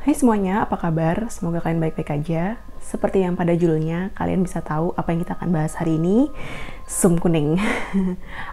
Hai semuanya, apa kabar? Semoga kalian baik-baik aja. Seperti yang pada judulnya, kalian bisa tahu apa yang kita akan bahas hari ini. Sum kuning.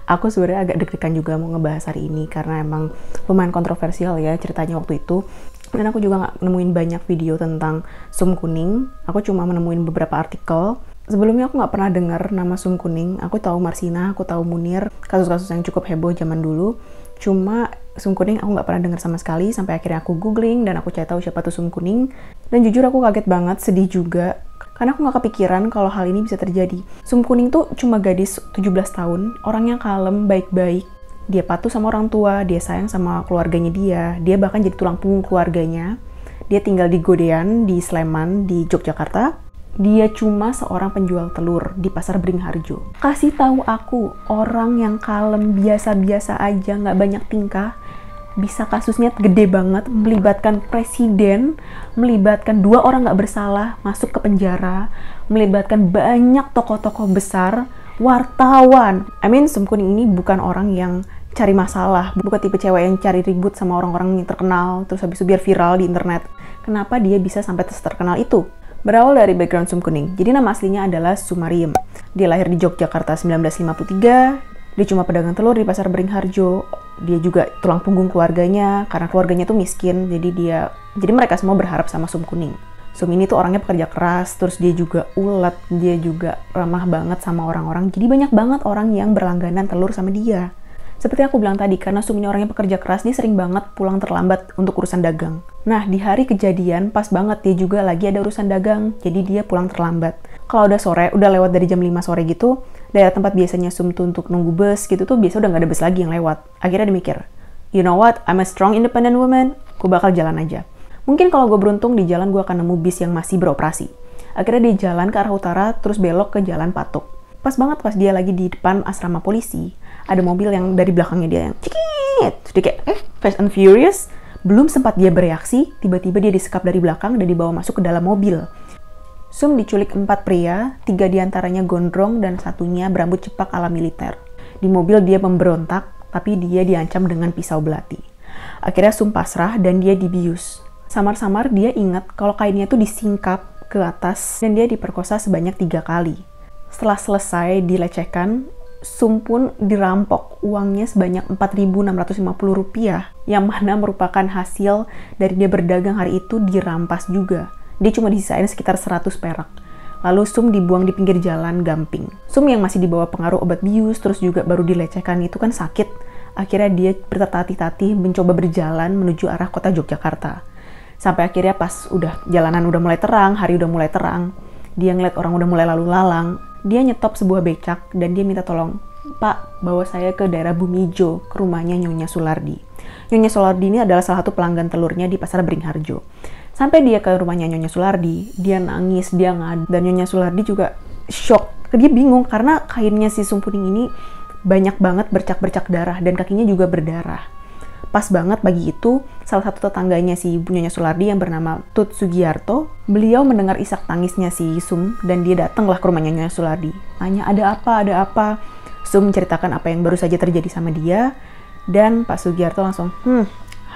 Aku sebenarnya agak deg-degan juga mau ngebahas hari ini karena emang lumayan kontroversial ya ceritanya waktu itu. Dan aku juga nggak nemuin banyak video tentang sum kuning. Aku cuma menemuin beberapa artikel. Sebelumnya aku nggak pernah dengar nama sum kuning. Aku tahu Marsina, aku tahu Munir, kasus-kasus yang cukup heboh zaman dulu. Cuma sum kuning aku nggak pernah dengar sama sekali, sampai akhirnya aku googling dan aku cari tahu siapa tuh sum kuning. Dan jujur aku kaget banget, sedih juga, karena aku nggak kepikiran kalau hal ini bisa terjadi. Sum kuning tuh cuma gadis 17 tahun, orangnya kalem, baik-baik. Dia patuh sama orang tua, dia sayang sama keluarganya dia bahkan jadi tulang punggung keluarganya. Dia tinggal di Godean, di Sleman, di Yogyakarta. Dia cuma seorang penjual telur di Pasar Beringharjo. Kasih tahu aku, orang yang kalem, biasa-biasa aja, nggak banyak tingkah, bisa kasusnya gede banget, melibatkan presiden, melibatkan 2 orang nggak bersalah, masuk ke penjara, melibatkan banyak tokoh-tokoh besar, wartawan. Sum kuning ini bukan orang yang cari masalah, bukan tipe cewek yang cari ribut sama orang-orang yang terkenal, terus habis itu biar viral di internet. Kenapa dia bisa sampai terkenal itu? Berawal dari background sum kuning. Jadi nama aslinya adalah Sumariem. Dia lahir di Yogyakarta 1953. Dia cuma pedagang telur di Pasar Beringharjo. Dia juga tulang punggung keluarganya karena keluarganya tuh miskin. Jadi mereka semua berharap sama sum kuning. Sum ini tuh orangnya pekerja keras, terus dia juga ulet, dia juga ramah banget sama orang-orang. Jadi banyak banget orang yang berlangganan telur sama dia. Seperti aku bilang tadi, karena Sum ini orangnya pekerja keras, dia sering banget pulang terlambat untuk urusan dagang. Nah, di hari kejadian, pas banget dia juga lagi ada urusan dagang, jadi dia pulang terlambat. Kalau udah sore, udah lewat dari jam 5 sore gitu, daerah tempat biasanya Sum tuh untuk nunggu bus gitu tuh, biasa udah nggak ada bus lagi yang lewat. Akhirnya dia mikir, you know what, I'm a strong independent woman, gue bakal jalan aja. Mungkin kalau gue beruntung, di jalan gue akan nemu bis yang masih beroperasi. Akhirnya dia jalan ke arah utara, terus belok ke Jalan Patuk. Pas banget pas dia lagi di depan asrama polisi, ada mobil yang dari belakangnya dia yang cikit. Terus dia kayak, Fast and Furious. Belum sempat dia bereaksi, tiba-tiba dia disekap dari belakang dan dibawa masuk ke dalam mobil. Sum diculik 4 pria, 3 diantaranya gondrong dan satunya berambut cepak ala militer. Di mobil dia memberontak, tapi dia diancam dengan pisau belati. Akhirnya Sum pasrah dan dia dibius. Samar-samar dia ingat kalau kainnya tuh disingkap ke atas dan dia diperkosa sebanyak 3 kali. Setelah selesai dilecehkan, Sum pun dirampok uangnya sebanyak Rp4.650, yang mana merupakan hasil dari dia berdagang hari itu dirampas juga. Dia cuma disisain sekitar 100 perak. Lalu Sum dibuang di pinggir jalan Gamping. Sum yang masih dibawa pengaruh obat bius, terus juga baru dilecehkan itu kan sakit. Akhirnya dia bertatih-tatih mencoba berjalan menuju arah kota Yogyakarta. Sampai akhirnya pas jalanan udah mulai terang, hari udah mulai terang, dia ngeliat orang udah mulai lalu lalang, dia nyetop sebuah becak dan dia minta tolong, Pak, bawa saya ke daerah Bumijo, ke rumahnya Nyonya Sulardi. Nyonya Sulardi ini adalah salah satu pelanggan telurnya di Pasar Beringharjo. Sampai dia ke rumahnya Nyonya Sulardi, dia nangis, dia ngadu, dan Nyonya Sulardi juga shock. Dia bingung karena kainnya si Sum kuning ini banyak banget bercak-bercak darah dan kakinya juga berdarah. Pas banget pagi itu, salah satu tetangganya si Nyonya Sulardi yang bernama Tut Sugiarto, beliau mendengar isak tangisnya si Sum dan dia datanglah ke rumahnya Nyonya Sulardi. Tanya, ada apa? Sum menceritakan apa yang baru saja terjadi sama dia, dan Pak Sugiarto langsung,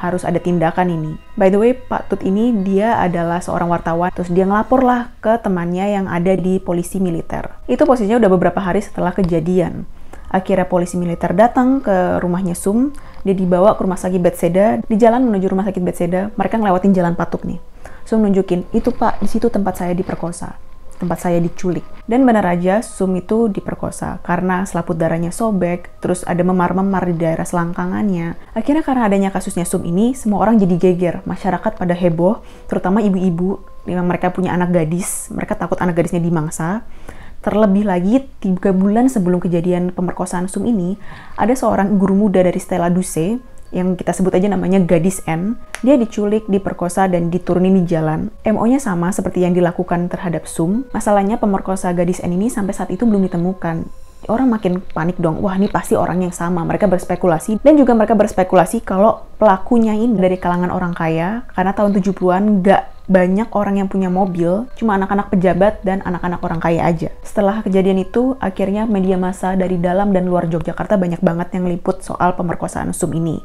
harus ada tindakan ini. By the way, Pak Tut ini dia adalah seorang wartawan, terus dia ngelapor lah ke temannya yang ada di polisi militer. Itu posisinya udah beberapa hari setelah kejadian. Akhirnya polisi militer datang ke rumahnya Sum, dia dibawa ke rumah sakit Bethesda. Di jalan menuju rumah sakit Bethesda, mereka ngelewatin jalan Patuk nih. Sum nunjukin, itu Pak, di situ tempat saya diperkosa, tempat saya diculik. Dan benar aja Sum itu diperkosa karena selaput darahnya sobek, terus ada memar-memar di daerah selangkangannya. Akhirnya karena adanya kasusnya Sum ini, semua orang jadi geger, masyarakat pada heboh, terutama ibu-ibu yang mereka punya anak gadis, mereka takut anak gadisnya dimangsa. Terlebih lagi, 3 bulan sebelum kejadian pemerkosaan Sum ini, ada seorang guru muda dari Stella Duse, yang kita sebut aja namanya Gadis N. Dia diculik, diperkosa, dan diturunin di jalan. MO-nya sama seperti yang dilakukan terhadap Sum. Masalahnya pemerkosa Gadis N ini sampai saat itu belum ditemukan. Orang makin panik dong, wah ini pasti orang yang sama. Mereka berspekulasi, dan juga mereka berspekulasi kalau pelakunya ini dari kalangan orang kaya, karena tahun 70-an nggak banyak orang yang punya mobil, cuma anak-anak pejabat dan anak-anak orang kaya aja. Setelah kejadian itu, akhirnya media massa dari dalam dan luar Yogyakarta banyak banget yang liput soal pemerkosaan Sum ini.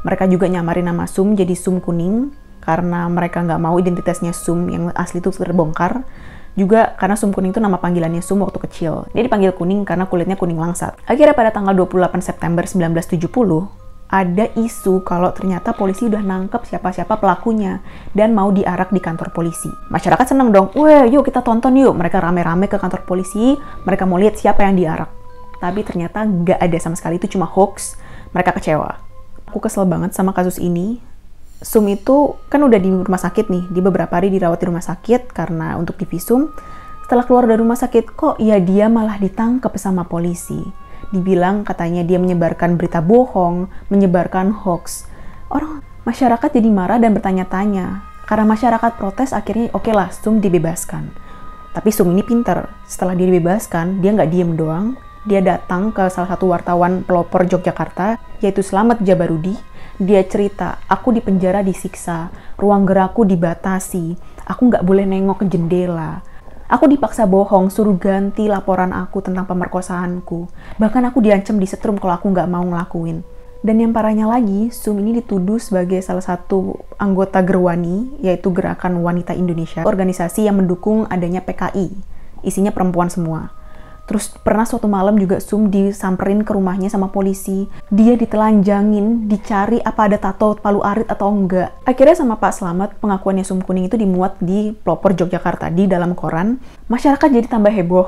Mereka juga nyamarin nama Sum jadi Sum Kuning, karena mereka nggak mau identitasnya Sum yang asli itu terbongkar. Juga karena Sum Kuning itu nama panggilannya Sum waktu kecil. Dia dipanggil Kuning karena kulitnya kuning langsat. Akhirnya pada tanggal 28 September 1970, ada isu kalau ternyata polisi udah nangkep siapa-siapa pelakunya dan mau diarak di kantor polisi. Masyarakat seneng dong, weh yuk kita tonton yuk. Mereka rame-rame ke kantor polisi, mereka mau lihat siapa yang diarak. Tapi ternyata nggak ada sama sekali, itu cuma hoax. Mereka kecewa. Aku kesel banget sama kasus ini. Sum itu kan udah di rumah sakit nih, di beberapa hari dirawat di rumah sakit karena untuk divisum. Setelah keluar dari rumah sakit, kok ya dia malah ditangkap sama polisi. Dibilang katanya dia menyebarkan berita bohong, menyebarkan hoax. Masyarakat jadi marah dan bertanya-tanya. Karena masyarakat protes, akhirnya oke lah, Sum dibebaskan. Tapi Sum ini pinter. Setelah dia dibebaskan, dia nggak diem doang. Dia datang ke salah satu wartawan pelopor Yogyakarta, yaitu Slamet Jabarudi. Dia cerita, aku di penjara disiksa, ruang gerakku dibatasi, aku nggak boleh nengok ke jendela. Aku dipaksa bohong, suruh ganti laporan aku tentang pemerkosaanku. Bahkan aku diancam disetrum kalau aku nggak mau ngelakuin. Dan yang parahnya lagi, Sum ini dituduh sebagai salah satu anggota Gerwani, yaitu Gerakan Wanita Indonesia, organisasi yang mendukung adanya PKI. Isinya perempuan semua. Terus pernah suatu malam juga Sum disamperin ke rumahnya sama polisi. Dia ditelanjangin, dicari apa ada tato palu arit atau enggak. Akhirnya sama Pak Slamet, pengakuannya Sum Kuning itu dimuat di pelopor Yogyakarta, di dalam koran. Masyarakat jadi tambah heboh.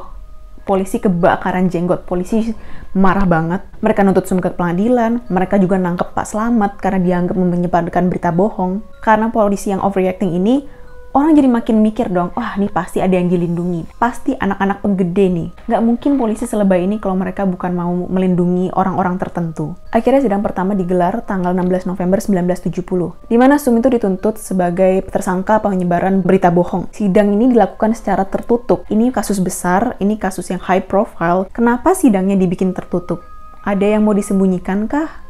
Polisi kebakaran jenggot, polisi marah banget. Mereka nuntut Sum ke pengadilan, mereka juga nangkep Pak Slamet karena dianggap menyebarkan berita bohong. Karena polisi yang overreacting ini, orang jadi makin mikir dong, wah ini pasti ada yang dilindungi. Pasti anak-anak penggede nih. Nggak mungkin polisi selebay ini kalau mereka bukan mau melindungi orang-orang tertentu. Akhirnya sidang pertama digelar tanggal 16 November 1970, di mana Sum itu dituntut sebagai tersangka penyebaran berita bohong. Sidang ini dilakukan secara tertutup. Ini kasus besar, ini kasus yang high profile. Kenapa sidangnya dibikin tertutup? Ada yang mau disembunyikan kah?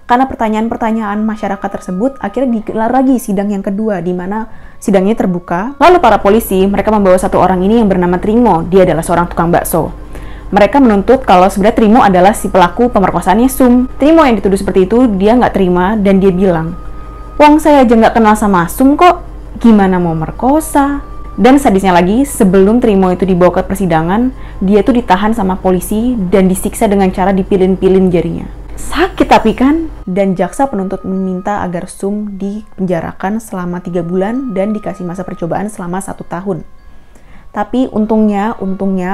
Karena pertanyaan-pertanyaan masyarakat tersebut, akhirnya digelar lagi sidang yang kedua, di mana sidangnya terbuka. Lalu para polisi, mereka membawa satu orang ini yang bernama Trimo. Dia adalah seorang tukang bakso. Mereka menuntut kalau sebenarnya Trimo adalah si pelaku pemerkosaannya Sum. Trimo yang dituduh seperti itu, dia nggak terima dan dia bilang, "Wong saya aja nggak kenal sama Sum kok, gimana mau merkosa?" Dan sadisnya lagi, sebelum Trimo itu dibawa ke persidangan, dia tuh ditahan sama polisi dan disiksa dengan cara dipilin-pilin jarinya. Sakit tapi kan? Dan jaksa penuntut meminta agar Sum dipenjarakan selama 3 bulan dan dikasih masa percobaan selama 1 tahun. Tapi untungnya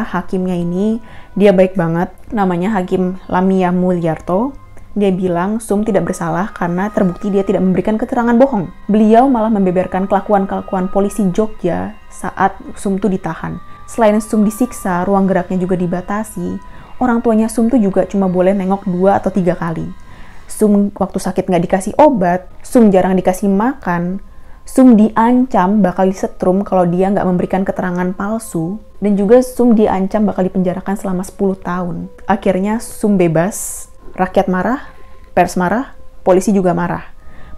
hakimnya ini, dia baik banget. Namanya Hakim Lamia Mulyarto. Dia bilang Sum tidak bersalah karena terbukti dia tidak memberikan keterangan bohong. Beliau malah membeberkan kelakuan-kelakuan polisi Jogja saat Sum tuh ditahan. Selain Sum disiksa, ruang geraknya juga dibatasi. Orang tuanya Sum tuh juga cuma boleh nengok 2 atau 3 kali. Sum waktu sakit nggak dikasih obat, Sum jarang dikasih makan, Sum diancam bakal disetrum kalau dia nggak memberikan keterangan palsu, dan juga Sum diancam bakal dipenjarakan selama 10 tahun. Akhirnya Sum bebas, rakyat marah, pers marah, polisi juga marah.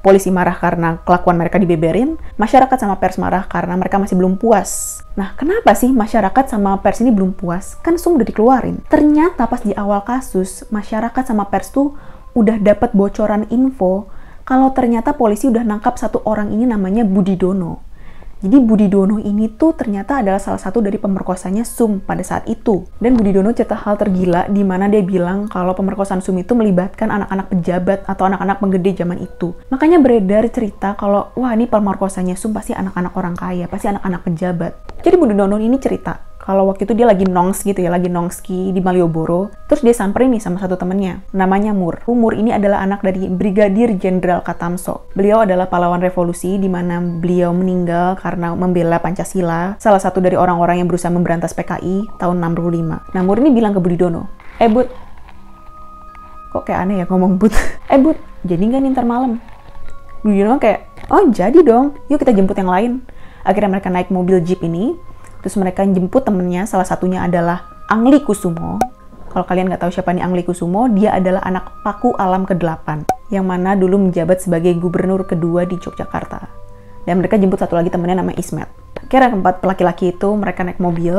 Polisi marah karena kelakuan mereka dibeberin, masyarakat sama pers marah karena mereka masih belum puas. Nah, kenapa sih masyarakat sama pers ini belum puas? Kan Sum udah dikeluarin. Ternyata pas di awal kasus, masyarakat sama pers tuh udah dapat bocoran info kalau ternyata polisi udah nangkap satu orang ini namanya Budi Dono. Jadi Budi Dono ini tuh ternyata adalah salah satu dari pemerkosanya Sum pada saat itu. Dan Budi Dono cerita hal tergila di mana dia bilang kalau pemerkosaan Sum itu melibatkan anak-anak pejabat atau anak-anak penggede zaman itu. Makanya beredar cerita kalau wah ini pemerkosanya Sum pasti anak-anak orang kaya, pasti anak-anak pejabat. Jadi Budi Dono ini cerita kalau waktu itu dia lagi nongs gitu ya, lagi nongski di Malioboro. Terus dia samperin nih sama satu temennya, namanya Mur. Mur ini adalah anak dari Brigadir Jenderal Katamso. Beliau adalah pahlawan revolusi di mana beliau meninggal karena membela Pancasila. Salah satu dari orang-orang yang berusaha memberantas PKI tahun 65. Nah, Mur ini bilang ke Budi Dono, Bud, kok kayak aneh ya ngomong Bud? Bud, jadi nggak nih ntar malam? Budi Dono kayak, oh jadi dong, yuk kita jemput yang lain. Akhirnya mereka naik mobil jeep ini. Terus mereka jemput temennya, salah satunya adalah Angli Kusumo. Kalau kalian nggak tahu siapa nih Angli Kusumo, dia adalah anak Paku Alam ke-8, yang mana dulu menjabat sebagai gubernur kedua di Yogyakarta. Dan mereka jemput satu lagi temennya namanya Ismet. Akhirnya keempat laki-laki itu, mereka naik mobil,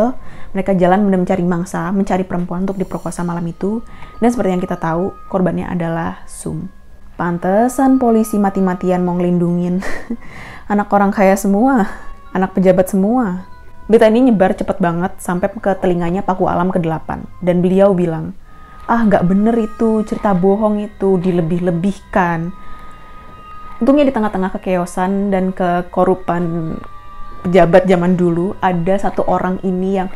mereka jalan mencari mangsa, mencari perempuan untuk diperkosa malam itu. Dan seperti yang kita tahu, korbannya adalah Sum. Pantesan polisi mati-matian mau ngelindungin. anak orang kaya semua, anak pejabat semua. Berita ini nyebar cepet banget sampai ke telinganya Paku Alam ke-8. Dan beliau bilang, nggak bener itu, cerita bohong itu, dilebih-lebihkan. Untungnya di tengah-tengah kekeosan dan kekorupan pejabat zaman dulu, ada satu orang ini yang,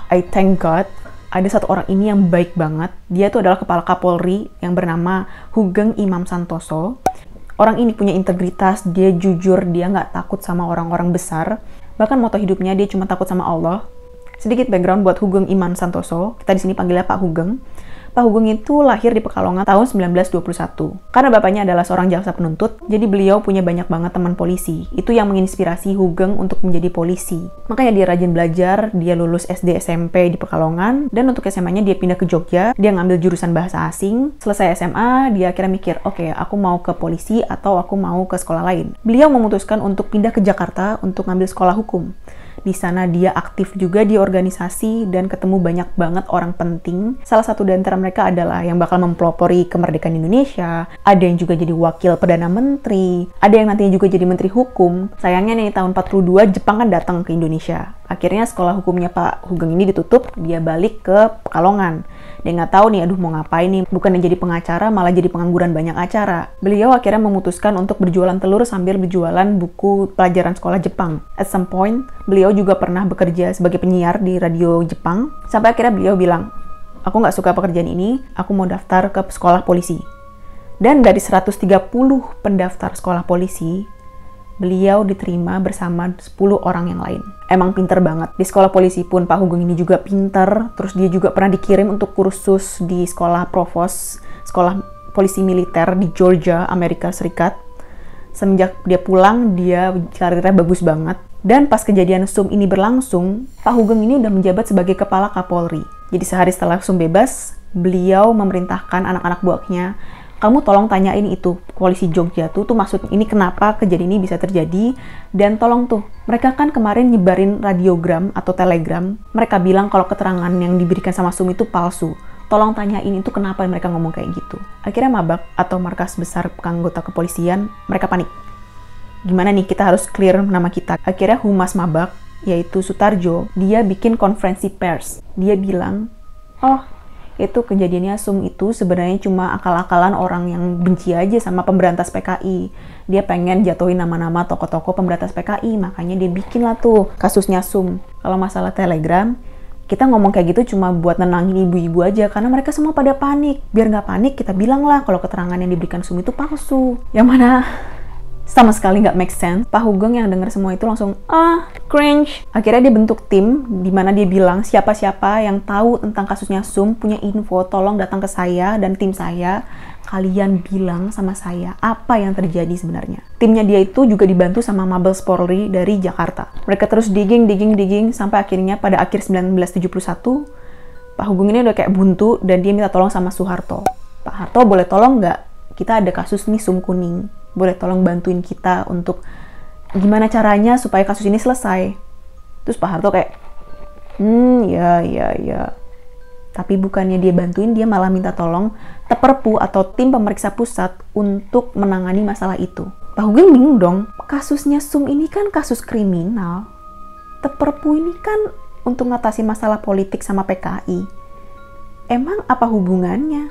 I thank God, ada satu orang ini yang baik banget. Dia itu adalah Kepala Kapolri yang bernama Hugeng Imam Santoso. Orang ini punya integritas, dia jujur, dia nggak takut sama orang-orang besar. Bahkan moto hidupnya dia cuma takut sama Allah. Sedikit background buat Hugeng Imam Santoso, kita di sini panggilnya Pak Hugeng. Pak Hugeng itu lahir di Pekalongan tahun 1921. Karena bapaknya adalah seorang jaksa penuntut, jadi beliau punya banyak banget teman polisi. Itu yang menginspirasi Hugeng untuk menjadi polisi. Makanya dia rajin belajar, dia lulus SD SMP di Pekalongan, dan untuk SMA-nya dia pindah ke Jogja, dia ngambil jurusan bahasa asing. Selesai SMA, dia akhirnya mikir, oke, aku mau ke polisi atau aku mau ke sekolah lain. Beliau memutuskan untuk pindah ke Jakarta untuk ngambil sekolah hukum. Di sana dia aktif juga di organisasi dan ketemu banyak banget orang penting. Salah satu dari antara mereka adalah yang bakal mempelopori kemerdekaan Indonesia, ada yang juga jadi wakil Perdana Menteri, ada yang nantinya juga jadi Menteri Hukum. Sayangnya nih tahun 42 Jepang kan datang ke Indonesia. Akhirnya sekolah hukumnya Pak Hugeng ini ditutup, dia balik ke Pekalongan. Dia nggak tahu nih, mau ngapain nih, bukan jadi pengacara, malah jadi pengangguran banyak acara. Beliau akhirnya memutuskan untuk berjualan telur sambil berjualan buku pelajaran sekolah Jepang. At some point, beliau juga pernah bekerja sebagai penyiar di radio Jepang, sampai akhirnya beliau bilang, aku nggak suka pekerjaan ini, aku mau daftar ke sekolah polisi. Dan dari 130 pendaftar sekolah polisi, beliau diterima bersama 10 orang yang lain. Emang pinter banget. Di sekolah polisi pun Pak Hugeng ini juga pinter. Terus dia juga pernah dikirim untuk kursus di sekolah provos, sekolah polisi militer di Georgia, Amerika Serikat. Semenjak dia pulang, dia karirnya bagus banget. Dan pas kejadian SUM ini berlangsung, Pak Hugeng ini udah menjabat sebagai Kepala Kapolri. Jadi sehari setelah SUM bebas, beliau memerintahkan anak-anak buahnya, kamu tolong tanyain itu polisi Jogja tuh maksud ini kenapa kejadian ini bisa terjadi, dan tolong tuh mereka kan kemarin nyebarin radiogram atau telegram, mereka bilang kalau keterangan yang diberikan sama SUM itu palsu, tolong tanyain itu kenapa mereka ngomong kayak gitu. Akhirnya Mabak atau markas besar anggota kepolisian, mereka panik, gimana nih kita harus clear nama kita. Akhirnya Humas Mabak yaitu Sutarjo, dia bikin konferensi pers, dia bilang, itu kejadiannya SUM itu sebenarnya cuma akal-akalan orang yang benci aja sama pemberantas PKI. Dia pengen jatuhin nama-nama tokoh-tokoh pemberantas PKI, makanya dia bikin lah tuh kasusnya SUM. Kalau masalah telegram, kita ngomong kayak gitu cuma buat nenangin ibu-ibu aja, karena mereka semua pada panik. Biar nggak panik, kita bilang lah kalau keterangan yang diberikan SUM itu palsu. Yang mana sama sekali nggak make sense. Pak Hugeng yang denger semua itu langsung, cringe. Akhirnya dia bentuk tim, di mana dia bilang, siapa-siapa yang tahu tentang kasusnya SUM, punya info, tolong datang ke saya dan tim saya. Kalian bilang sama saya apa yang terjadi sebenarnya. Timnya dia itu juga dibantu sama Mabes Polri dari Jakarta. Mereka terus digging, sampai akhirnya pada akhir 1971, Pak Hugeng ini udah kayak buntu, dan dia minta tolong sama Soeharto. Pak Harto, boleh tolong nggak? Kita ada kasus nih SUM kuning. Boleh tolong bantuin kita untuk gimana caranya supaya kasus ini selesai. Terus Pak Harto kayak, ya. Tapi bukannya dia bantuin, dia malah minta tolong Teperpu atau tim pemeriksa pusat untuk menangani masalah itu. Pak Hugeng bingung dong, kasusnya SUM ini kan kasus kriminal. Teperpu ini kan untuk ngatasi masalah politik sama PKI. Emang apa hubungannya?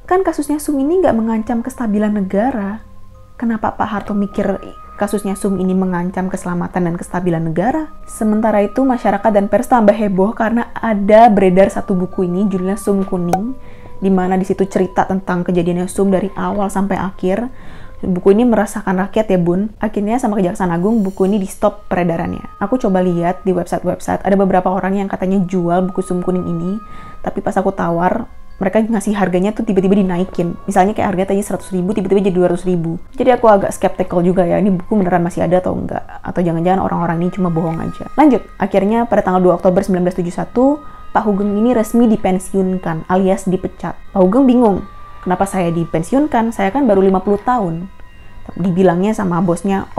Kan kasusnya SUM ini nggak mengancam kestabilan negara. Kenapa Pak Harto mikir kasusnya SUM ini mengancam keselamatan dan kestabilan negara? Sementara itu masyarakat dan pers tambah heboh karena ada beredar satu buku ini judulnya SUM Kuning, di mana di situ cerita tentang kejadiannya SUM dari awal sampai akhir. Buku ini merasakan rakyat ya bun. Akhirnya sama Kejaksaan Agung buku ini di stop peredarannya. Aku coba lihat di website ada beberapa orang yang katanya jual buku SUM Kuning ini, tapi pas aku tawar, mereka ngasih harganya tuh tiba-tiba dinaikin. Misalnya kayak harganya tadi 100.000, tiba-tiba jadi 200.000. Jadi aku agak skeptical juga ya, ini buku beneran masih ada atau enggak. Atau jangan-jangan orang-orang ini cuma bohong aja. Lanjut, akhirnya pada tanggal 2 Oktober 1971, Pak Hugeng ini resmi dipensiunkan, alias dipecat. Pak Hugeng bingung, kenapa saya dipensiunkan? Saya kan baru 50 tahun. Dibilangnya sama bosnya,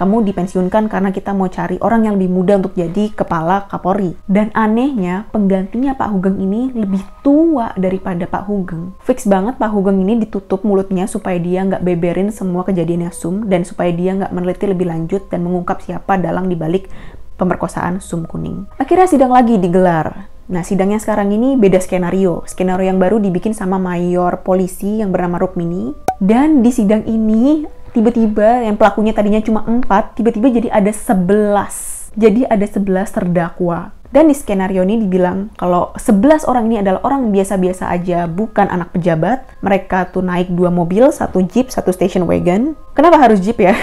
kamu dipensiunkan karena kita mau cari orang yang lebih muda untuk jadi kepala Kapolri. Dan anehnya, penggantinya Pak Hugeng ini lebih tua daripada Pak Hugeng. Fix banget Pak Hugeng ini ditutup mulutnya supaya dia nggak beberin semua kejadiannya Sum, dan supaya dia nggak meneliti lebih lanjut dan mengungkap siapa dalang dibalik pemerkosaan Sum Kuning. Akhirnya sidang lagi digelar. Nah, sidangnya sekarang ini beda skenario. Skenario yang baru dibikin sama mayor polisi yang bernama Rukmini. Dan di sidang ini, tiba-tiba yang pelakunya tadinya cuma 4, tiba-tiba jadi ada 11. Jadi ada 11 terdakwa. Dan di skenario ini dibilang kalau 11 orang ini adalah orang biasa-biasa aja, bukan anak pejabat. Mereka tuh naik 2 mobil, 1 jeep, 1 station wagon. Kenapa harus jeep ya?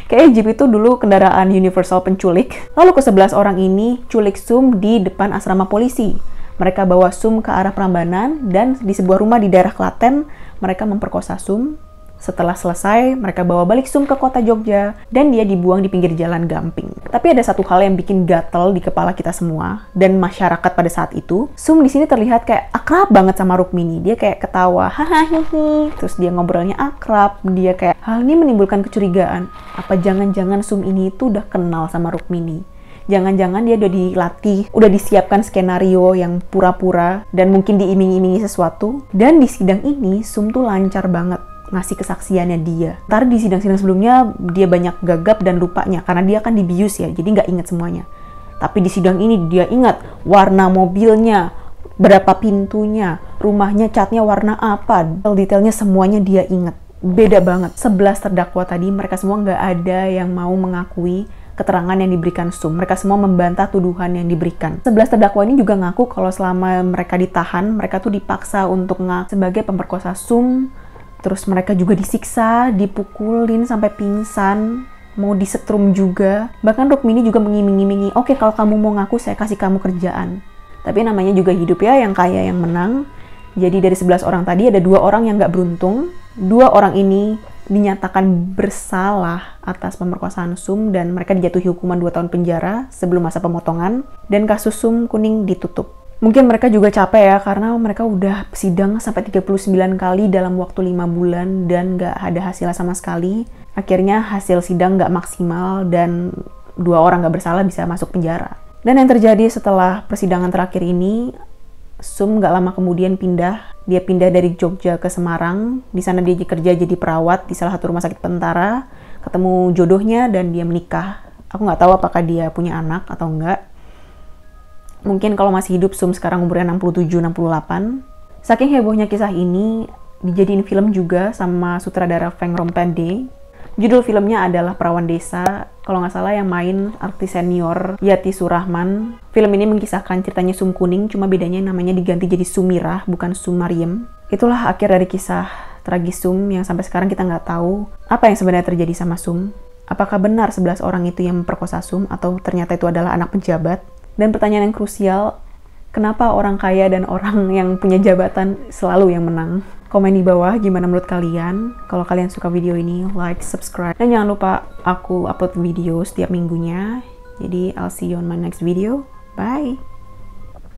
Kayaknya jeep itu dulu kendaraan universal penculik. Lalu ke-11 orang ini culik Sum di depan asrama polisi. Mereka bawa Sum ke arah Prambanan dan di sebuah rumah di daerah Klaten, mereka memperkosa Sum. Setelah selesai, mereka bawa balik Sum ke kota Jogja dan dia dibuang di pinggir jalan Gamping. Tapi ada satu hal yang bikin gatel di kepala kita semua dan masyarakat pada saat itu. Sum di sini terlihat kayak akrab banget sama Rukmini. Dia kayak ketawa, hahaha, terus dia ngobrolnya akrab. Dia kayak, hal ini menimbulkan kecurigaan. Apa jangan-jangan Sum ini tuh udah kenal sama Rukmini? Jangan-jangan dia udah dilatih, udah disiapkan skenario yang pura-pura dan mungkin diiming-imingi sesuatu. Dan di sidang ini, Sum tuh lancar banget ngasih kesaksiannya dia. Ntar di sidang-sidang sebelumnya dia banyak gagap dan lupanya karena dia kan dibius ya, jadi nggak inget semuanya. Tapi di sidang ini dia ingat warna mobilnya, berapa pintunya, rumahnya catnya warna apa, detailnya semuanya dia inget. Beda banget. 11 terdakwa tadi mereka semua nggak ada yang mau mengakui keterangan yang diberikan Sum. Mereka semua membantah tuduhan yang diberikan. 11 terdakwa ini juga ngaku kalau selama mereka ditahan, mereka tuh dipaksa untuk ngaku sebagai pemerkosa Sum. Terus mereka juga disiksa, dipukulin sampai pingsan, mau disetrum juga. Bahkan Rukmini juga mengiming-imingi, oke kalau kamu mau ngaku saya kasih kamu kerjaan. Tapi namanya juga hidup ya, yang kaya yang menang. Jadi dari 11 orang tadi ada 2 orang yang nggak beruntung. 2 orang ini dinyatakan bersalah atas pemerkosaan Sum dan mereka dijatuhi hukuman 2 tahun penjara sebelum masa pemotongan. Dan kasus Sum Kuning ditutup. Mungkin mereka juga capek ya, karena mereka udah sidang sampai 39 kali dalam waktu 5 bulan dan nggak ada hasilnya sama sekali. Akhirnya hasil sidang nggak maksimal dan 2 orang nggak bersalah bisa masuk penjara. Dan yang terjadi setelah persidangan terakhir ini, Sum nggak lama kemudian pindah. Dia pindah dari Jogja ke Semarang. Di sana dia kerja jadi perawat di salah satu rumah sakit tentara. Ketemu jodohnya dan dia menikah. Aku nggak tahu apakah dia punya anak atau enggak. Mungkin kalau masih hidup Sum sekarang umurnya 67-68. Saking hebohnya kisah ini, dijadiin film juga sama sutradara Feng Rompende. Judul filmnya adalah Perawan Desa. Kalau nggak salah yang main artis senior Yati Surahman. Film ini mengisahkan ceritanya Sum Kuning, cuma bedanya namanya diganti jadi Sumirah, bukan Sumariem. Itulah akhir dari kisah tragis Sum yang sampai sekarang kita nggak tahu apa yang sebenarnya terjadi sama Sum. Apakah benar 11 orang itu yang memperkosa Sum atau ternyata itu adalah anak pejabat? Dan pertanyaan yang krusial, kenapa orang kaya dan orang yang punya jabatan selalu yang menang? Komen di bawah gimana menurut kalian. Kalau kalian suka video ini, like, subscribe. Dan jangan lupa aku upload video setiap minggunya. Jadi, I'll see you on my next video. Bye!